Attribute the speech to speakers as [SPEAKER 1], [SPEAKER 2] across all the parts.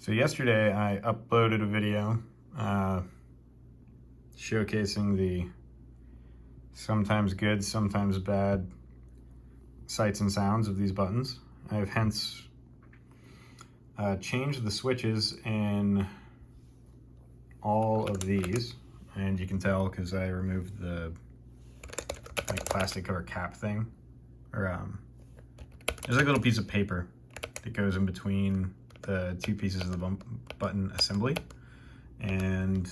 [SPEAKER 1] So yesterday I uploaded a video showcasing the sometimes good, sometimes bad sights and sounds of these buttons. I have hence changed the switches in all of these, and you can tell because I removed the plastic cover cap thing. Or there's like a little piece of paper that goes in between the two pieces of the button assembly. And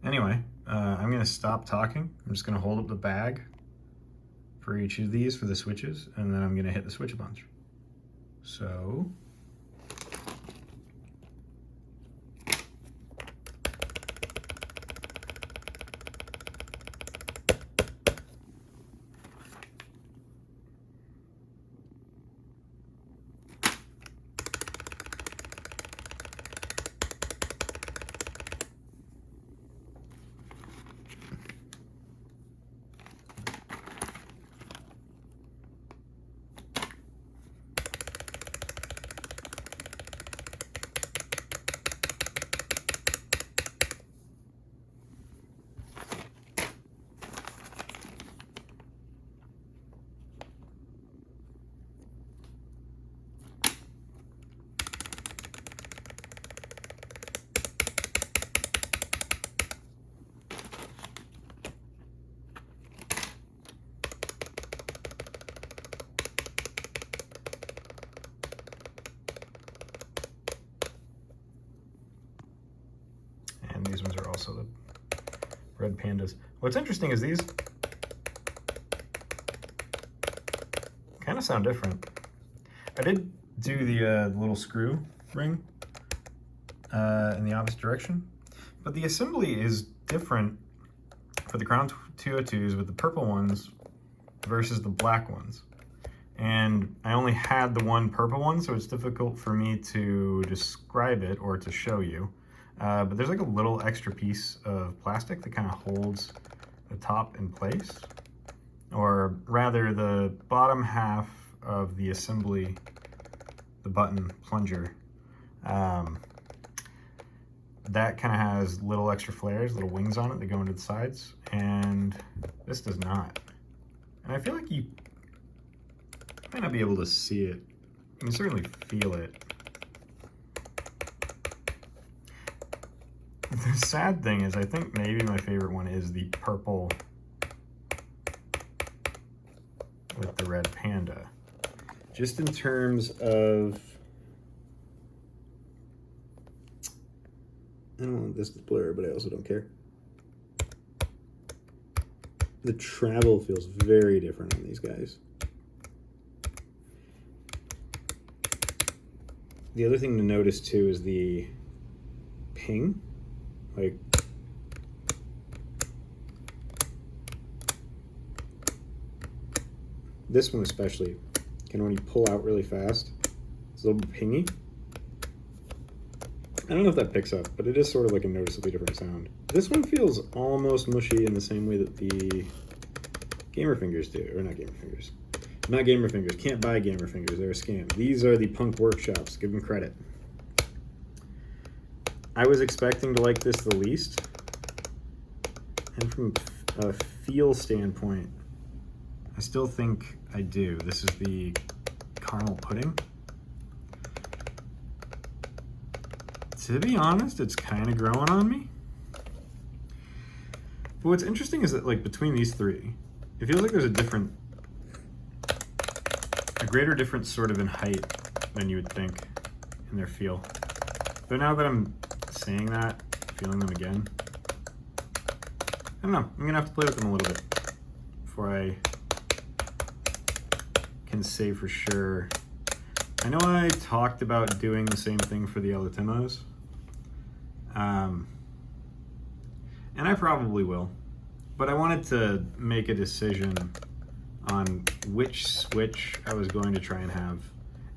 [SPEAKER 1] anyway, I'm gonna stop talking. I'm just gonna hold up the bag for each of these for the switches, and then I'm gonna hit the switch a bunch. So these ones are also the red pandas. What's interesting is these kind of sound different. I did do the little screw ring in the opposite direction, but the assembly is different for the Crown 202s with the purple ones versus the black ones. And I only had the one purple one, so it's difficult for me to describe it or to show you. But there's like a little extra piece of plastic that kind of holds the top in place, or rather the bottom half of the assembly, the button plunger, that kind of has little extra flares, little wings on it that go into the sides, and this does not. And I feel like you might not be able to see it. You can certainly feel it. The sad thing is, I think maybe my favorite one is the purple with the red panda. Just in terms of, I don't want this to blur, but I also don't care. The travel feels very different on these guys. The other thing to notice too is the ping. Like, this one especially, and when you pull out really fast, it's a little bit pingy. I don't know if that picks up, but it is sort of like a noticeably different sound. This one feels almost mushy in the same way that the gamer fingers do, or not gamer fingers. Not gamer fingers, can't buy gamer fingers, they're a scam. These are the Punk Workshops, give them credit. I was expecting to like this the least, and from a feel standpoint, I still think I do. This is the caramel pudding. To be honest, it's kind of growing on me. But what's interesting is that, like, between these three, it feels like there's a greater difference sort of in height than you would think in their feel. Though now that I'm saying that, feeling them again, I don't know, I'm gonna have to play with them a little bit before I can say for sure. I know I talked about doing the same thing for the Eletimos, and I probably will, but I wanted to make a decision on which switch I was going to try and have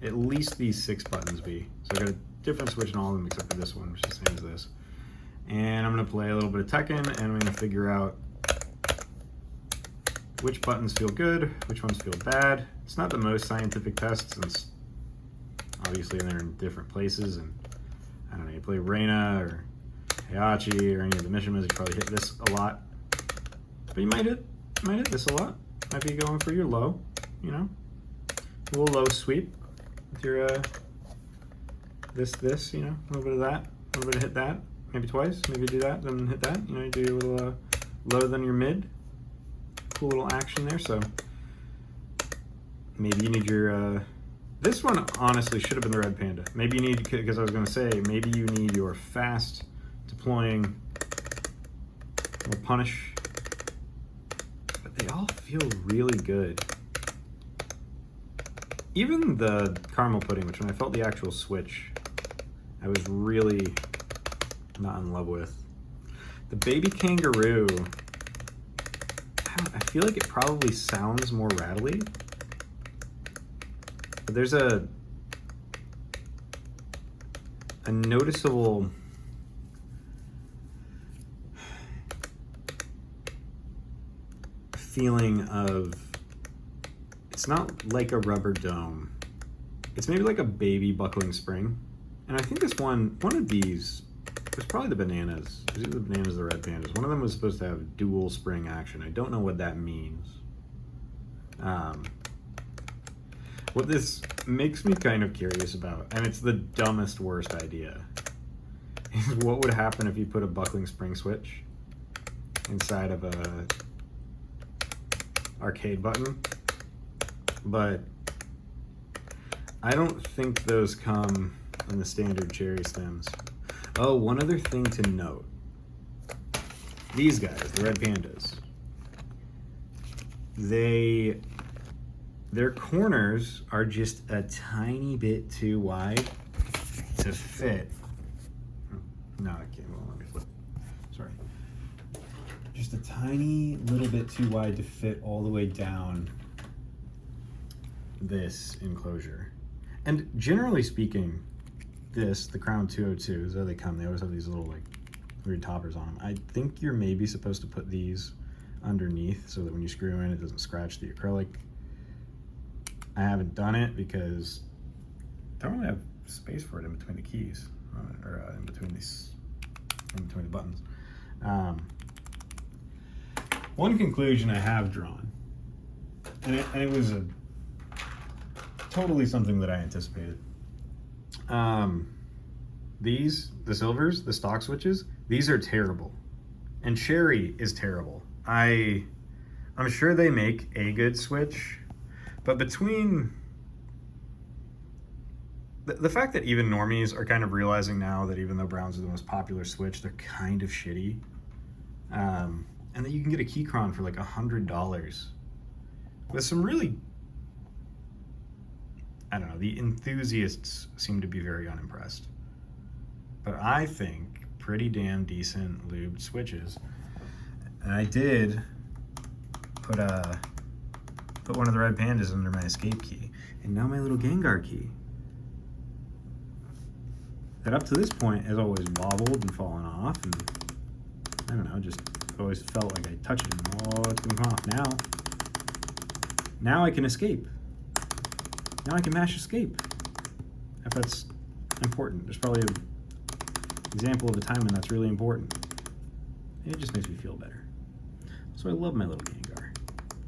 [SPEAKER 1] at least these 6 buttons be. So I got a different switch in all of them except for this one, which is the same as this. And I'm gonna play a little bit of Tekken, and I'm gonna figure out which buttons feel good, which ones feel bad. It's not the most scientific test since obviously they're in different places and I don't know, you play Reina or Heihachi or any of the mission moves, you probably hit this a lot. But you might hit this a lot. Might be going for your low, you know? A little low sweep with your this, you know, a little bit of that, a little bit of hit that, maybe twice, maybe do that, then hit that, you know, you do your little low, then your mid. Cool little action there, so maybe you need your, this one honestly should have been the Red Panda. Maybe you need, because I was going to say, maybe you need your fast deploying little punish, but they all feel really good. Even the caramel pudding, which when I felt the actual switch, I was really not in love with. The baby kangaroo, I feel like it probably sounds more rattly, but there's a noticeable feeling of, it's not like a rubber dome. It's maybe like a baby buckling spring. And I think this one of these, it was probably the bananas. It was either the bananas or the red pandas. One of them was supposed to have dual spring action. I don't know what that means. What this makes me kind of curious about, and it's the dumbest, worst idea, is what would happen if you put a buckling spring switch inside of a arcade button. But I don't think those come in the standard cherry stems. Oh, one other thing to note. These guys, the red pandas, their corners are just a tiny bit too wide to fit. No, I can't. Well, let me flip. Sorry. Just a tiny little bit too wide to fit all the way down this enclosure. And generally speaking, the Crown 202s, there they come. They always have these little like weird toppers on them. I think you're maybe supposed to put these underneath so that when you screw in, it doesn't scratch the acrylic. I haven't done it because I don't really have space for it in between the keys, or in between the buttons. One conclusion I have drawn, and it was totally something that I anticipated. The silvers, the stock switches, these are terrible. And cherry is terrible. I'm sure they make a good switch, but between the fact that even normies are kind of realizing now that even though browns are the most popular switch, they're kind of shitty. And that you can get a Keychron for like $100 with some really, I don't know, the enthusiasts seem to be very unimpressed. But I think pretty damn decent lubed switches. And I did put one of the red pandas under my escape key. And now my little Gengar key, that up to this point has always wobbled and fallen off, and I don't know, just always felt like I touched it and oh, it's gonna come off. Now I can escape. Now I can mash escape. If that's important. There's probably an example of a time when that's really important. And it just makes me feel better. So I love my little Gengar.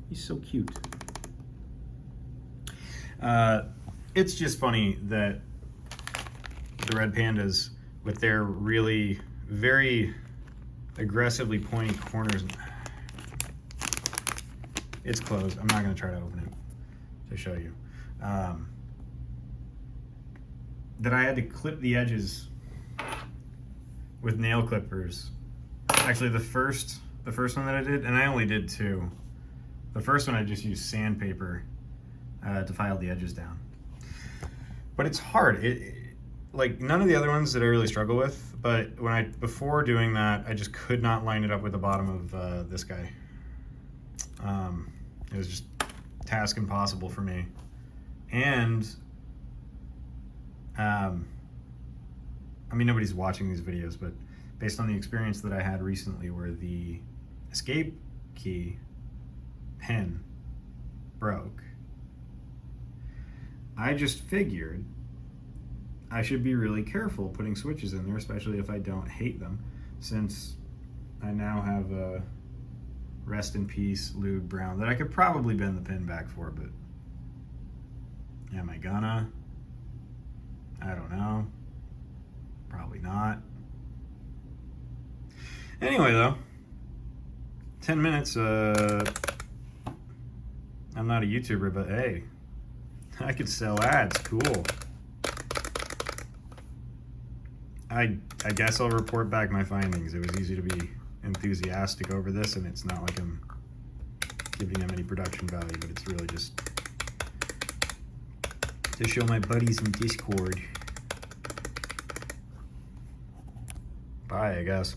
[SPEAKER 1] He's so cute. It's just funny that the red pandas, with their really very aggressively pointy corners, it's closed. I'm not going to try to open it to show you. That I had to clip the edges with nail clippers. Actually, the first one that I did, and I only did two. The first one I just used sandpaper to file the edges down. But it's hard. Like none of the other ones that I really struggle with, but before doing that, I just could not line it up with the bottom of this guy. It was just task impossible for me. And I mean, nobody's watching these videos, but based on the experience that I had recently where the escape key pin broke, I just figured I should be really careful putting switches in there, especially if I don't hate them, since I now have a rest in peace Lude Brown that I could probably bend the pin back for, but am I gonna? I don't know. Probably not. Anyway, though, 10 minutes, I'm not a YouTuber, but hey, I could sell ads, cool. I guess I'll report back my findings. It was easy to be enthusiastic over this, and it's not like I'm giving them any production value, but it's really just to show my buddies in Discord. Bye, I guess.